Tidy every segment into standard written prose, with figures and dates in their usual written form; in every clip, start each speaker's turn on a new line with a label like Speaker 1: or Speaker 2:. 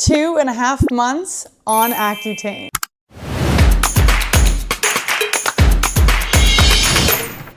Speaker 1: 2.5 months on Accutane.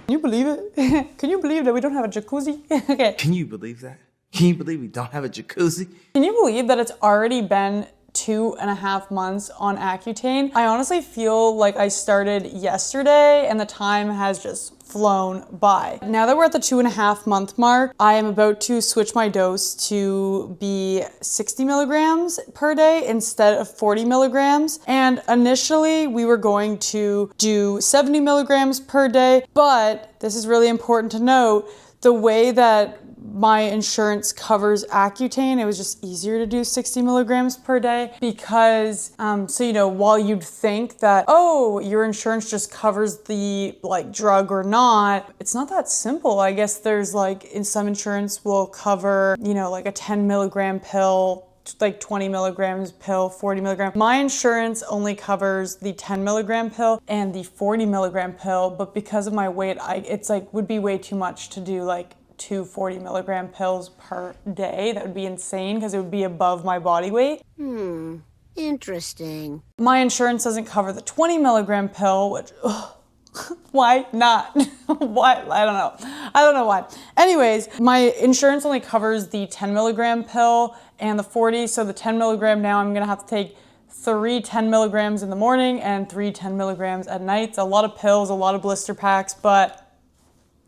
Speaker 1: Can you believe it? Can you believe that we don't have a jacuzzi? Okay.
Speaker 2: Can you believe that? Can you believe we don't have a jacuzzi?
Speaker 1: Can you believe that it's already been 2.5 months on Accutane? I honestly feel like I started yesterday and the time has just flown by. Now that we're at the 2.5 month mark, I am about to switch my dose to be 60 milligrams per day instead of 40 milligrams. And initially we were going to do 70 milligrams per day, but this is really important to note, the way that my insurance covers Accutane, it was just easier to do 60 milligrams per day because, so you know, while you'd think that, oh, your insurance just covers the drug or not, it's not that simple. I guess there's in some insurance will cover, you know, like a 10 milligram pill, like 20 milligrams pill, 40 milligram. My insurance only covers the 10 milligram pill and the 40 milligram pill, but because of my weight, it's would be way too much to do two 40 milligram pills per day. That would be insane because it would be above my body weight.
Speaker 3: Interesting.
Speaker 1: My insurance doesn't cover the 20 milligram pill, which, why not? Why? I don't know. I don't know why. Anyways, my insurance only covers the 10 milligram pill and the 40. So the 10 milligram now I'm going to have to take 3 10 milligrams in the morning and 3 10 milligrams at night. It's a lot of pills, a lot of blister packs, but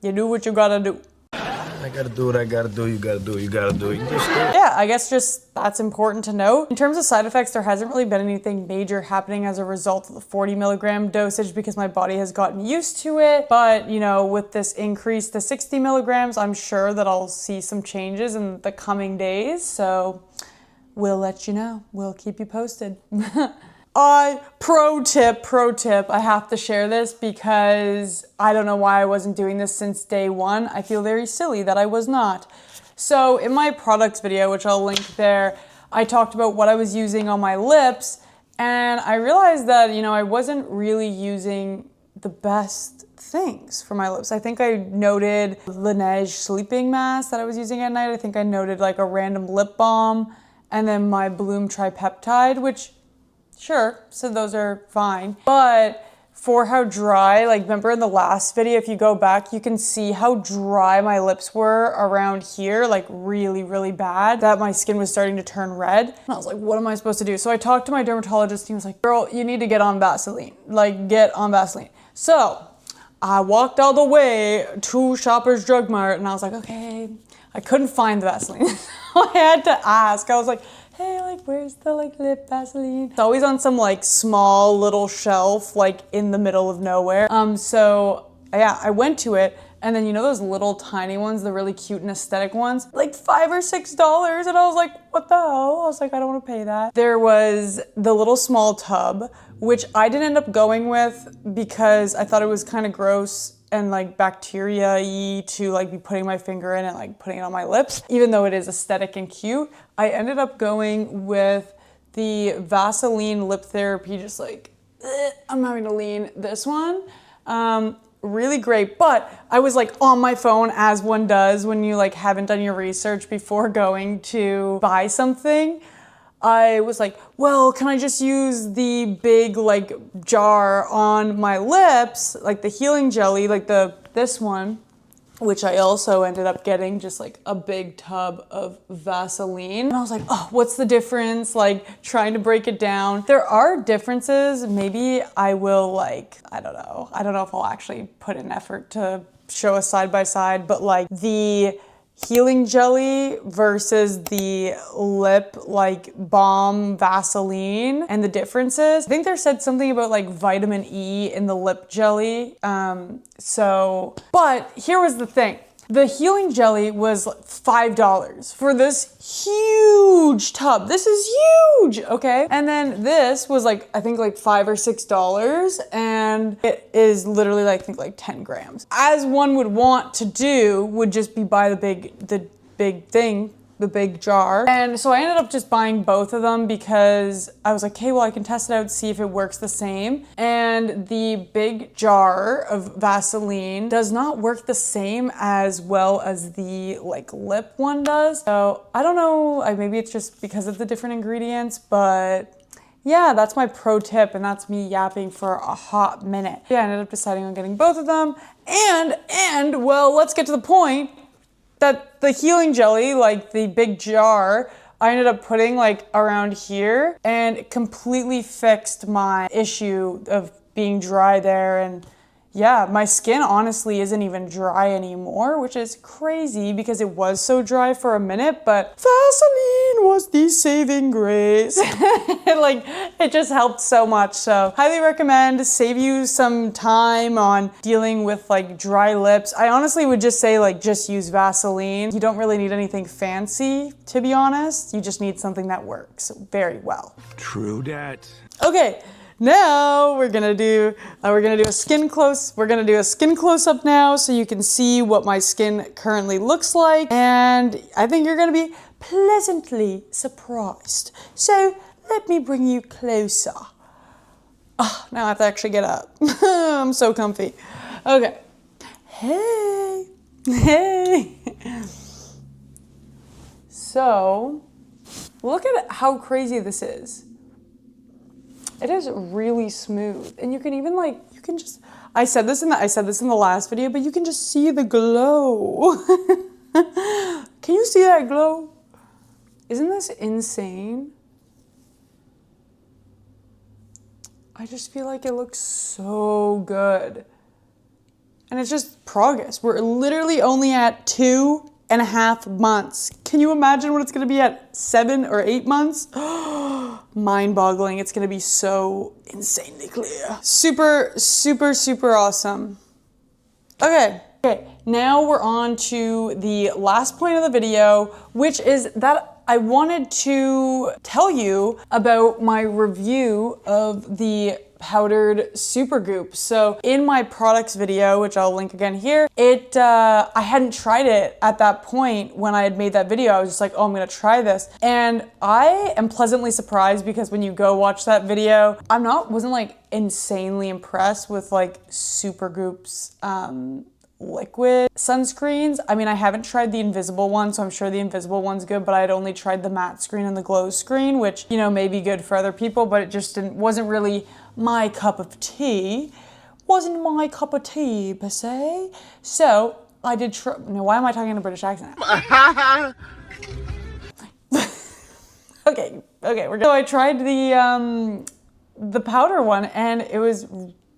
Speaker 1: you do what you gotta do.
Speaker 2: I gotta do what I gotta do, you gotta do what you gotta do. You just do it.
Speaker 1: Yeah, I guess just that's important to note. In terms of side effects, there hasn't really been anything major happening as a result of the 40 milligram dosage because my body has gotten used to it. But, you know, with this increase to 60 milligrams, I'm sure that I'll see some changes in the coming days. So we'll let you know. We'll keep you posted. Pro tip, I have to share this because I don't know why I wasn't doing this since day one. I feel very silly that I was not. So in my products video, which I'll link there, I talked about what I was using on my lips and I realized that, you know, I wasn't really using the best things for my lips. I think I noted Laneige sleeping mask that I was using at night. I think I noted a random lip balm and then my Bloom tripeptide, which sure, so those are fine. But for how dry, remember in the last video, if you go back, you can see how dry my lips were around here, really, really bad, that my skin was starting to turn red. And I was like, what am I supposed to do? So I talked to my dermatologist, and he was like, girl, you need to get on Vaseline. Get on Vaseline. So I walked all the way to Shoppers Drug Mart, and I was like, okay, I couldn't find the Vaseline. I had to ask. I was like, hey, where's the lip Vaseline? It's always on some small little shelf, in the middle of nowhere. So yeah, I went to it and then you know those little tiny ones, the really cute and aesthetic ones, $5 or $6. And I was like, what the hell? I was like, I don't want to pay that. There was the little small tub, which I didn't end up going with because I thought it was kind of gross and bacteria-y to be putting my finger in and putting it on my lips, even though it is aesthetic and cute. I ended up going with the Vaseline Lip Therapy, just I'm having to lean, this one. Really great, but I was on my phone as one does when you haven't done your research before going to buy something. I was like, well, can I just use the big jar on my lips, the healing jelly, this one, which I also ended up getting just a big tub of Vaseline. And I was like, oh, what's the difference? Trying to break it down. There are differences. Maybe I will I don't know. I don't know if I'll actually put in effort to show a side by side, but the healing jelly versus the lip balm Vaseline and the differences. I think there said something about vitamin E in the lip jelly. But here was the thing. The healing jelly was $5 for this huge tub. This is huge, okay? And then this was I think $5 or $6, and it is literally I think 10 grams. As one would want to do, would just be buy the big thing the big jar. And so I ended up just buying both of them because I was like, okay, well, I can test it out, see if it works the same. And the big jar of Vaseline does not work the same as well as the like lip one does. So I don't know, maybe it's just because of the different ingredients, but yeah, that's my pro tip, and that's me yapping for a hot minute. Yeah, I ended up deciding on getting both of them. And well, let's get to the point that the healing jelly, like the big jar, I ended up putting like around here, and it completely fixed my issue of being dry there. And yeah, my skin honestly isn't even dry anymore, which is crazy because it was so dry for a minute, but Vaseline was the saving grace. Like, it just helped so much. So highly recommend, save you some time on dealing with like dry lips. I honestly would just say like, just use Vaseline. You don't really need anything fancy, to be honest. You just need something that works very well.
Speaker 2: True dat.
Speaker 1: Okay. Now we're gonna do a skin close. We're gonna do a skin close up now, so you can see what my skin currently looks like, and I think you're gonna be pleasantly surprised. So let me bring you closer. Oh, now I have to actually get up. I'm so comfy. Okay. Hey, hey. So look at how crazy this is. It is really smooth, and you can even like, you can just, I said this in the last video, but you can just see the glow. Can you see that glow? Isn't this insane? I just feel like it looks so good. And it's just progress. We're literally only at 2.5 months. Can you imagine what it's gonna be at 7 or 8 months? Mind-boggling. It's gonna be so insanely clear. Super, super, super awesome. Okay, now we're on to the last point of the video, which is that I wanted to tell you about my review of the powdered Supergoop. So in my products video, which I'll link again here, I hadn't tried it at that point when I had made that video. I was just like, oh, I'm gonna try this. And I am pleasantly surprised because when you go watch that video, wasn't like insanely impressed with like Supergoop's liquid sunscreens. I mean, I haven't tried the invisible one, so I'm sure the invisible one's good, but I'd only tried the matte screen and the glow screen, which, you know, may be good for other people, but it just wasn't really my cup of tea. Wasn't my cup of tea, per se. So I did try, no, why am I talking in a British accent? Okay, we're good. So I tried the powder one, and it was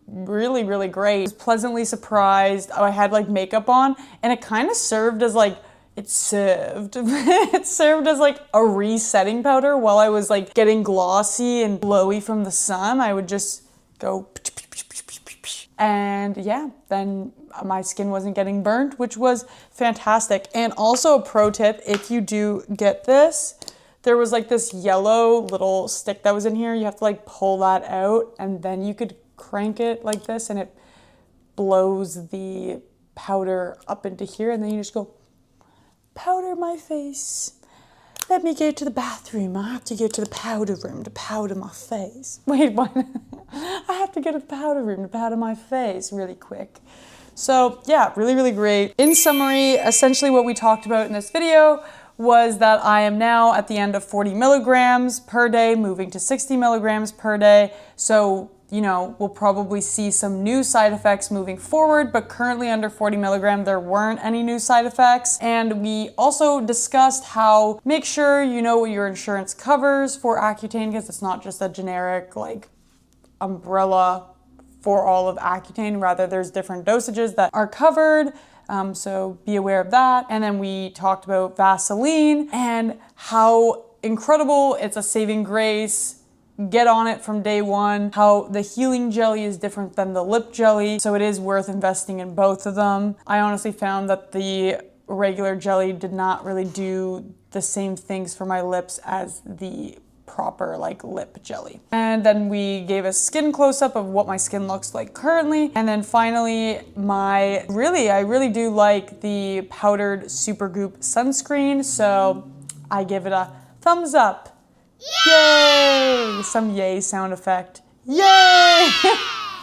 Speaker 1: really, really great. I was pleasantly surprised. I had like makeup on, and it kind of served as like, it served as like a resetting powder while I was like getting glossy and glowy from the sun. I would just go, and yeah, then my skin wasn't getting burnt, which was fantastic. And also a pro tip, if you do get this, there was like this yellow little stick that was in here. You have to like pull that out, and then you could crank it like this, and it blows the powder up into here, and then you just go, powder my face. Let me go to the bathroom. I have to go to the powder room to powder my face. Wait, what? I have to go to the powder room to powder my face really quick. So yeah, really, really great. In summary, essentially what we talked about in this video was that I am now at the end of 40 milligrams per day, moving to 60 milligrams per day. So, you know, we'll probably see some new side effects moving forward, but currently under 40 milligram, there weren't any new side effects. And we also discussed how make sure you know what your insurance covers for Accutane, because it's not just a generic like umbrella for all of Accutane. Rather, there's different dosages that are covered. So be aware of that. And then we talked about Vaseline and how incredible it's a saving grace. Get on it from day one, how the healing jelly is different than the lip jelly, so it is worth investing in both of them. I honestly found that the regular jelly did not really do the same things for my lips as the proper like lip jelly. And then we gave a skin close-up of what my skin looks like currently. And then finally, I really do like the powdered Supergoop sunscreen. So I give it a thumbs up. Yay! Some yay sound effect. Yay!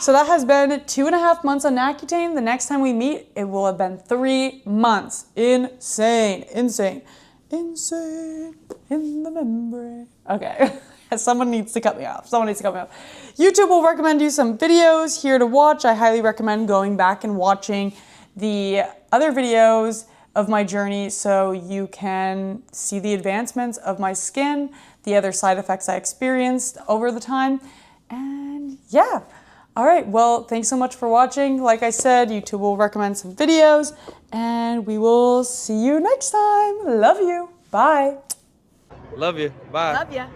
Speaker 1: So that has been 2.5 months on Accutane. The next time we meet, it will have been 3 months. Insane, insane, insane in the membrane. Okay, someone needs to cut me off. Someone needs to cut me off. YouTube will recommend you some videos here to watch. I highly recommend going back and watching the other videos of my journey so you can see the advancements of my skin, the other side effects I experienced over the time, and yeah. All right, well, thanks so much for watching. Like I said, YouTube will recommend some videos, and we will see you next time. Love you. Bye.
Speaker 2: Love you. Bye.
Speaker 3: Love ya.